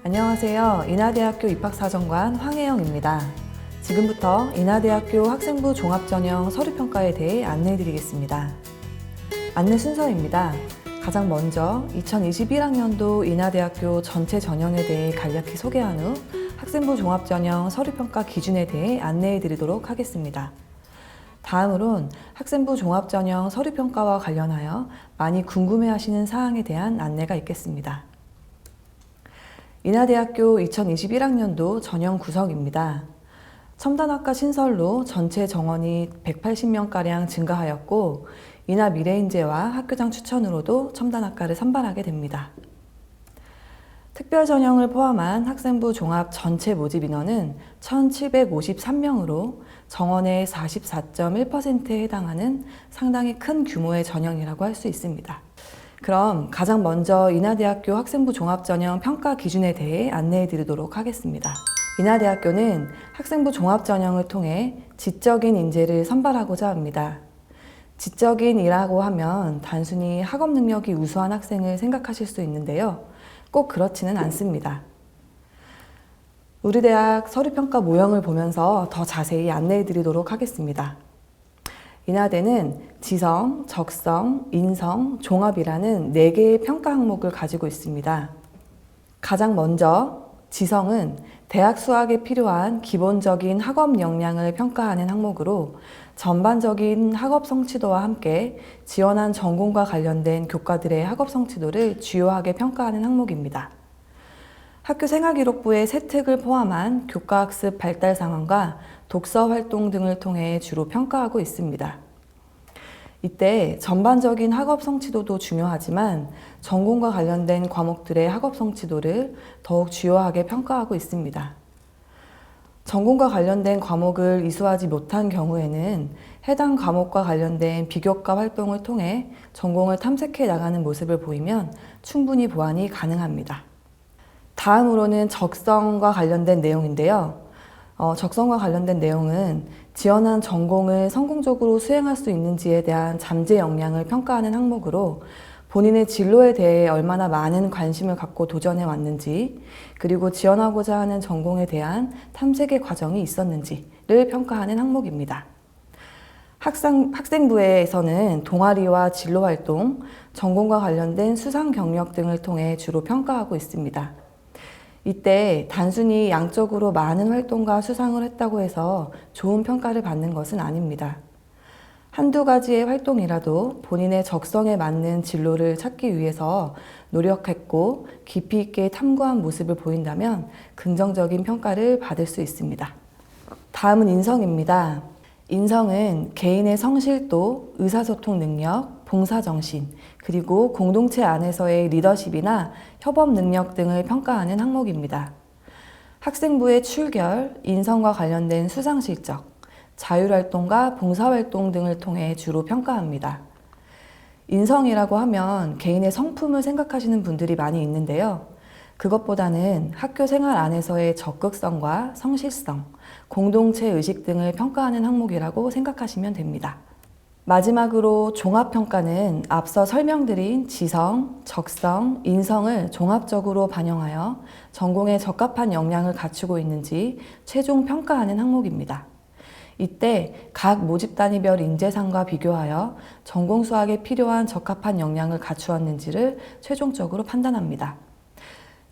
안녕하세요. 인하대학교 입학사정관 황혜영입니다. 지금부터 인하대학교 학생부 종합전형 서류평가에 대해 안내해드리겠습니다. 안내 순서입니다. 가장 먼저 2021학년도 인하대학교 전체 전형에 대해 간략히 소개한 후 학생부 종합전형 서류평가 기준에 대해 안내해드리도록 하겠습니다. 다음으론 학생부 종합전형 서류평가와 관련하여 많이 궁금해하시는 사항에 대한 안내가 있겠습니다. 인하대학교 2021학년도 전형 구성입니다. 첨단학과 신설로 전체 정원이 180명가량 증가하였고 인하 미래인재와 학교장 추천으로도 첨단학과를 선발하게 됩니다. 특별 전형을 포함한 학생부 종합 전체 모집 인원은 1,753명으로 정원의 44.1%에 해당하는 상당히 큰 규모의 전형이라고 할 수 있습니다. 그럼 가장 먼저 인하대학교 학생부 종합전형 평가 기준에 대해 안내해 드리도록 하겠습니다. 인하대학교는 학생부 종합전형을 통해 지적인 인재를 선발하고자 합니다. 지적인이라고 하면 단순히 학업 능력이 우수한 학생을 생각하실 수 있는데요. 꼭 그렇지는 않습니다. 우리 대학 서류평가 모형을 보면서 더 자세히 안내해 드리도록 하겠습니다. 인하대는 지성, 적성, 인성, 종합이라는 4개의 평가 항목을 가지고 있습니다. 가장 먼저 지성은 대학 수학에 필요한 기본적인 학업 역량을 평가하는 항목으로 전반적인 학업 성취도와 함께 지원한 전공과 관련된 교과들의 학업 성취도를 주요하게 평가하는 항목입니다. 학교 생활기록부의 세특을 포함한 교과학습 발달 상황과 독서 활동 등을 통해 주로 평가하고 있습니다. 이때 전반적인 학업 성취도도 중요하지만 전공과 관련된 과목들의 학업 성취도를 더욱 주요하게 평가하고 있습니다. 전공과 관련된 과목을 이수하지 못한 경우에는 해당 과목과 관련된 비교과 활동을 통해 전공을 탐색해 나가는 모습을 보이면 충분히 보완이 가능합니다. 다음으로는 적성과 관련된 내용인데요. 적성과 관련된 내용은 지원한 전공을 성공적으로 수행할 수 있는지에 대한 잠재 역량을 평가하는 항목으로 본인의 진로에 대해 얼마나 많은 관심을 갖고 도전해 왔는지, 그리고 지원하고자 하는 전공에 대한 탐색의 과정이 있었는지를 평가하는 항목입니다. 학생부에서는 동아리와 진로활동, 전공과 관련된 수상 경력 등을 통해 주로 평가하고 있습니다. 이때 단순히 양적으로 많은 활동과 수상을 했다고 해서 좋은 평가를 받는 것은 아닙니다. 한두 가지의 활동이라도 본인의 적성에 맞는 진로를 찾기 위해서 노력했고 깊이 있게 탐구한 모습을 보인다면 긍정적인 평가를 받을 수 있습니다. 다음은 인성입니다. 인성은 개인의 성실도, 의사소통 능력, 봉사정신, 그리고 공동체 안에서의 리더십이나 협업 능력 등을 평가하는 항목입니다. 학생부의 출결, 인성과 관련된 수상실적, 자율활동과 봉사활동 등을 통해 주로 평가합니다. 인성이라고 하면 개인의 성품을 생각하시는 분들이 많이 있는데요. 그것보다는 학교 생활 안에서의 적극성과 성실성, 공동체 의식 등을 평가하는 항목이라고 생각하시면 됩니다. 마지막으로 종합평가는 앞서 설명드린 지성, 적성, 인성을 종합적으로 반영하여 전공에 적합한 역량을 갖추고 있는지 최종 평가하는 항목입니다. 이때 각 모집 단위별 인재상과 비교하여 전공 수학에 필요한 적합한 역량을 갖추었는지를 최종적으로 판단합니다.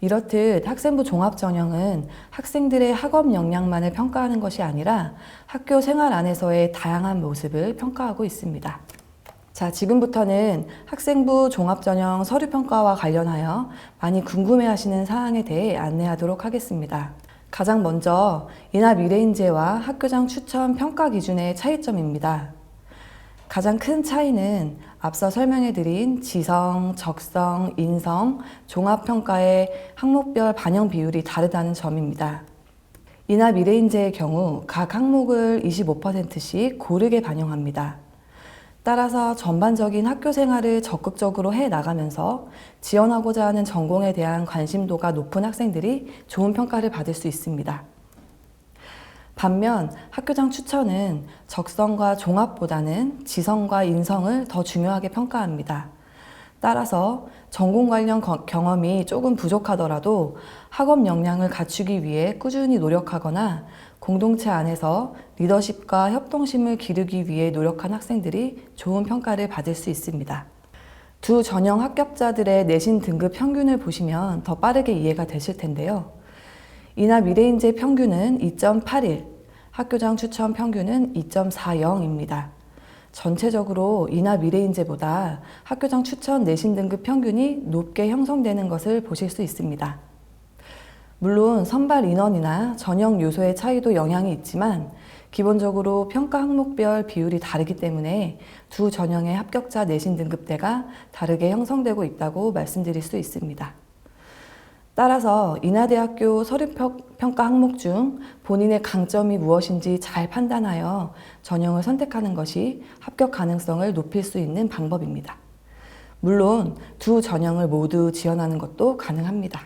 이렇듯 학생부 종합전형은 학생들의 학업 역량만을 평가하는 것이 아니라 학교 생활 안에서의 다양한 모습을 평가하고 있습니다. 자, 지금부터는 학생부 종합전형 서류평가와 관련하여 많이 궁금해하시는 사항에 대해 안내하도록 하겠습니다. 가장 먼저 인하 미래인재와 학교장 추천 평가 기준의 차이점입니다. 가장 큰 차이는 앞서 설명해드린 지성, 적성, 인성, 종합평가의 항목별 반영 비율이 다르다는 점입니다. 인하 미래인재의 경우 각 항목을 25%씩 고르게 반영합니다. 따라서 전반적인 학교 생활을 적극적으로 해나가면서 지원하고자 하는 전공에 대한 관심도가 높은 학생들이 좋은 평가를 받을 수 있습니다. 반면 학교장 추천은 적성과 종합보다는 지성과 인성을 더 중요하게 평가합니다. 따라서 전공 관련 경험이 조금 부족하더라도 학업 역량을 갖추기 위해 꾸준히 노력하거나 공동체 안에서 리더십과 협동심을 기르기 위해 노력한 학생들이 좋은 평가를 받을 수 있습니다. 두 전형 합격자들의 내신 등급 평균을 보시면 더 빠르게 이해가 되실 텐데요. 이나 미래인재 평균은 2.81, 학교장 추천 평균은 2.40입니다. 전체적으로 이나 미래인재보다 학교장 추천 내신 등급 평균이 높게 형성되는 것을 보실 수 있습니다. 물론 선발 인원이나 전형 요소의 차이도 영향이 있지만 기본적으로 평가 항목별 비율이 다르기 때문에 두 전형의 합격자 내신 등급대가 다르게 형성되고 있다고 말씀드릴 수 있습니다. 따라서 인하대학교 서류평가 항목 중 본인의 강점이 무엇인지 잘 판단하여 전형을 선택하는 것이 합격 가능성을 높일 수 있는 방법입니다. 물론 두 전형을 모두 지원하는 것도 가능합니다.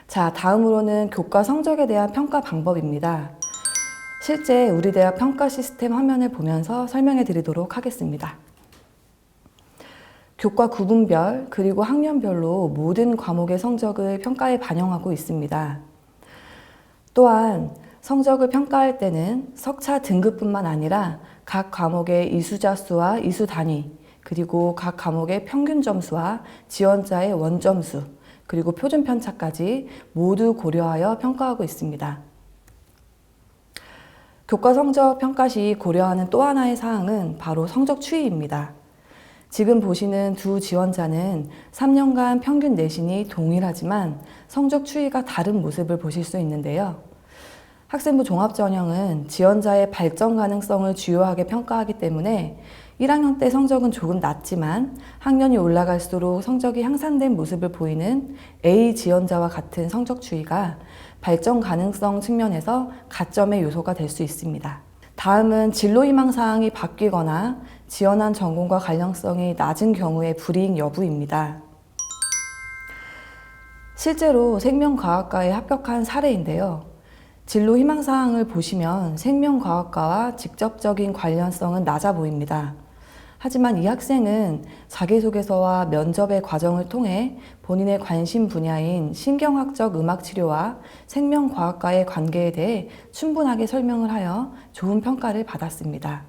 자, 다음으로는 교과 성적에 대한 평가 방법입니다. 실제 우리 대학 평가 시스템 화면을 보면서 설명해 드리도록 하겠습니다. 교과 구분별 그리고 학년별로 모든 과목의 성적을 평가에 반영하고 있습니다. 또한 성적을 평가할 때는 석차 등급뿐만 아니라 각 과목의 이수자 수와 이수 단위, 그리고 각 과목의 평균 점수와 지원자의 원점수, 그리고 표준 편차까지 모두 고려하여 평가하고 있습니다. 교과 성적 평가 시 고려하는 또 하나의 사항은 바로 성적 추이입니다. 지금 보시는 두 지원자는 3년간 평균 내신이 동일하지만 성적 추이가 다른 모습을 보실 수 있는데요. 학생부 종합전형은 지원자의 발전 가능성을 주요하게 평가하기 때문에 1학년 때 성적은 조금 낮지만 학년이 올라갈수록 성적이 향상된 모습을 보이는 A 지원자와 같은 성적 추이가 발전 가능성 측면에서 가점의 요소가 될 수 있습니다. 다음은 진로 희망 사항이 바뀌거나 지원한 전공과 관련성이 낮은 경우의 불이익 여부입니다. 실제로 생명과학과에 합격한 사례인데요. 진로 희망 사항을 보시면 생명과학과와 직접적인 관련성은 낮아 보입니다. 하지만 이 학생은 자기소개서와 면접의 과정을 통해 본인의 관심 분야인 신경학적 음악치료와 생명과학과의 관계에 대해 충분하게 설명을 하여 좋은 평가를 받았습니다.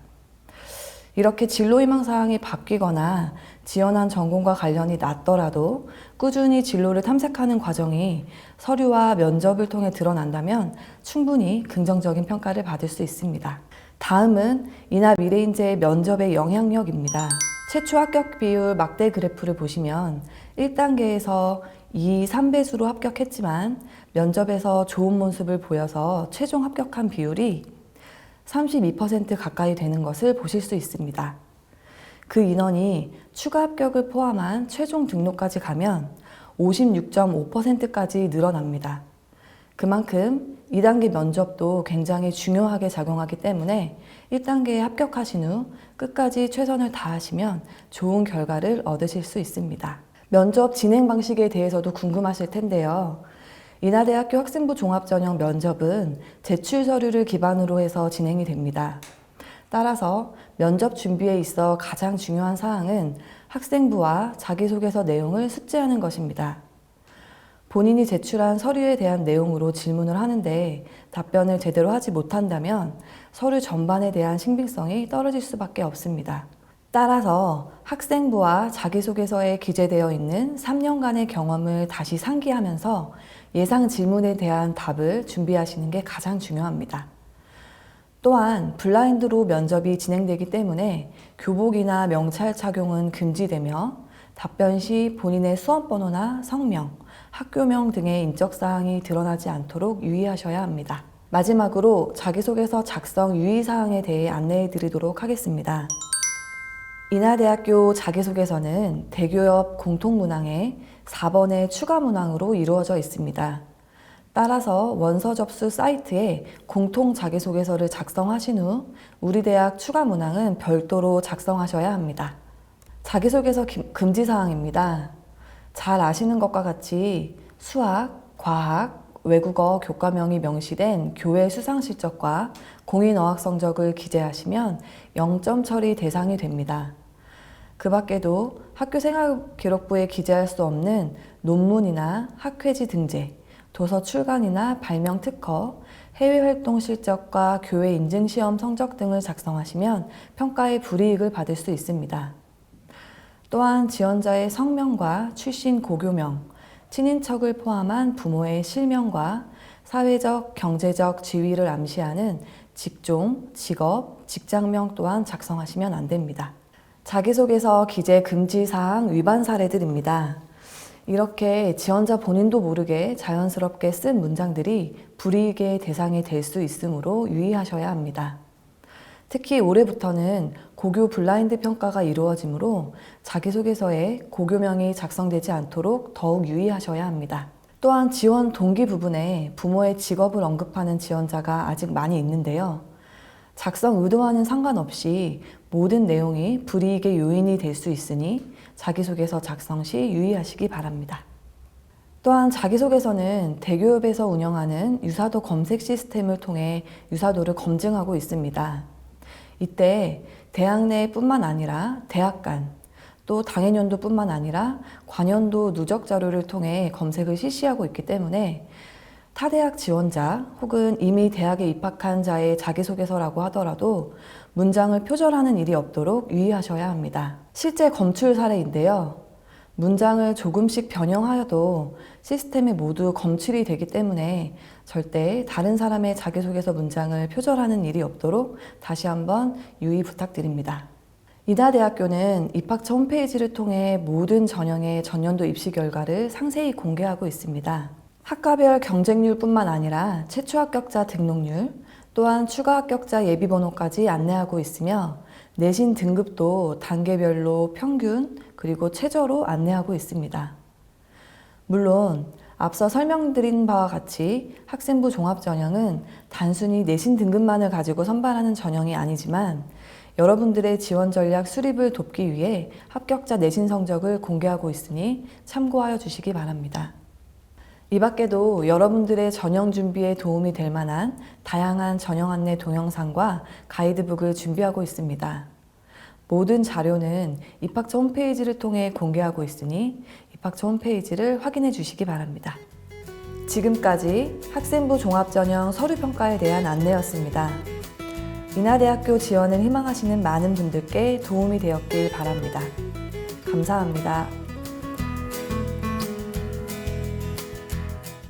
이렇게 진로희망사항이 바뀌거나 지원한 전공과 관련이 낮더라도 꾸준히 진로를 탐색하는 과정이 서류와 면접을 통해 드러난다면 충분히 긍정적인 평가를 받을 수 있습니다. 다음은 이나 미래인재의 면접의 영향력입니다. 최초 합격 비율 막대 그래프를 보시면 1단계에서 2, 3배수로 합격했지만 면접에서 좋은 모습을 보여서 최종 합격한 비율이 32% 가까이 되는 것을 보실 수 있습니다. 그 인원이 추가 합격을 포함한 최종 등록까지 가면 56.5%까지 늘어납니다. 그만큼 2단계 면접도 굉장히 중요하게 작용하기 때문에 1단계에 합격하신 후 끝까지 최선을 다하시면 좋은 결과를 얻으실 수 있습니다. 면접 진행 방식에 대해서도 궁금하실 텐데요. 인하대학교 학생부 종합전형 면접은 제출 서류를 기반으로 해서 진행이 됩니다. 따라서 면접 준비에 있어 가장 중요한 사항은 학생부와 자기소개서 내용을 숙지하는 것입니다. 본인이 제출한 서류에 대한 내용으로 질문을 하는데 답변을 제대로 하지 못한다면 서류 전반에 대한 신빙성이 떨어질 수밖에 없습니다. 따라서 학생부와 자기소개서에 기재되어 있는 3년간의 경험을 다시 상기하면서 예상 질문에 대한 답을 준비하시는 게 가장 중요합니다. 또한 블라인드로 면접이 진행되기 때문에 교복이나 명찰 착용은 금지되며 답변 시 본인의 수험번호나 성명, 학교명 등의 인적사항이 드러나지 않도록 유의하셔야 합니다. 마지막으로 자기소개서 작성 유의사항에 대해 안내해 드리도록 하겠습니다. 인하대학교 자기소개서는 대교 옆 공통문항에 4번의 추가 문항으로 이루어져 있습니다. 따라서 원서 접수 사이트에 공통 자기소개서를 작성하신 후 우리 대학 추가 문항은 별도로 작성하셔야 합니다. 자기소개서 금지사항입니다. 잘 아시는 것과 같이 수학, 과학, 외국어 교과명이 명시된 교외 수상실적과 공인어학 성적을 기재하시면 0점 처리 대상이 됩니다. 그 밖에도 학교생활기록부에 기재할 수 없는 논문이나 학회지 등재, 도서 출간이나 발명 특허, 해외활동 실적과 교회 인증시험 성적 등을 작성하시면 평가에 불이익을 받을 수 있습니다. 또한 지원자의 성명과 출신 고교명, 친인척을 포함한 부모의 실명과 사회적, 경제적 지위를 암시하는 직종, 직업, 직장명 또한 작성하시면 안 됩니다. 자기소개서 기재 금지사항 위반 사례들입니다. 이렇게 지원자 본인도 모르게 자연스럽게 쓴 문장들이 불이익의 대상이 될 수 있으므로 유의하셔야 합니다. 특히 올해부터는 고교 블라인드 평가가 이루어지므로 자기소개서에 고교명이 작성되지 않도록 더욱 유의하셔야 합니다. 또한 지원 동기 부분에 부모의 직업을 언급하는 지원자가 아직 많이 있는데요. 작성 의도와는 상관없이 모든 내용이 불이익의 요인이 될 수 있으니 자기소개서 작성 시 유의하시기 바랍니다. 또한 자기소개서는 대교협에서 운영하는 유사도 검색 시스템을 통해 유사도를 검증하고 있습니다. 이때 대학 내뿐만 아니라 대학 간, 또 당해년도뿐만 아니라 관연도 누적 자료를 통해 검색을 실시하고 있기 때문에 타대학 지원자 혹은 이미 대학에 입학한 자의 자기소개서라고 하더라도 문장을 표절하는 일이 없도록 유의하셔야 합니다. 실제 검출 사례인데요. 문장을 조금씩 변형하여도 시스템에 모두 검출이 되기 때문에 절대 다른 사람의 자기소개서 문장을 표절하는 일이 없도록 다시 한번 유의 부탁드립니다. 인하대학교는 입학처 홈페이지를 통해 모든 전형의 전년도 입시 결과를 상세히 공개하고 있습니다. 학과별 경쟁률뿐만 아니라 최초 합격자 등록률, 또한 추가 합격자 예비번호까지 안내하고 있으며 내신 등급도 단계별로 평균 그리고 최저로 안내하고 있습니다. 물론 앞서 설명드린 바와 같이 학생부 종합전형은 단순히 내신 등급만을 가지고 선발하는 전형이 아니지만 여러분들의 지원 전략 수립을 돕기 위해 합격자 내신 성적을 공개하고 있으니 참고하여 주시기 바랍니다. 이 밖에도 여러분들의 전형 준비에 도움이 될 만한 다양한 전형 안내 동영상과 가이드북을 준비하고 있습니다. 모든 자료는 입학처 홈페이지를 통해 공개하고 있으니 입학처 홈페이지를 확인해 주시기 바랍니다. 지금까지 학생부 종합전형 서류평가에 대한 안내였습니다. 인하대학교 지원을 희망하시는 많은 분들께 도움이 되었길 바랍니다. 감사합니다.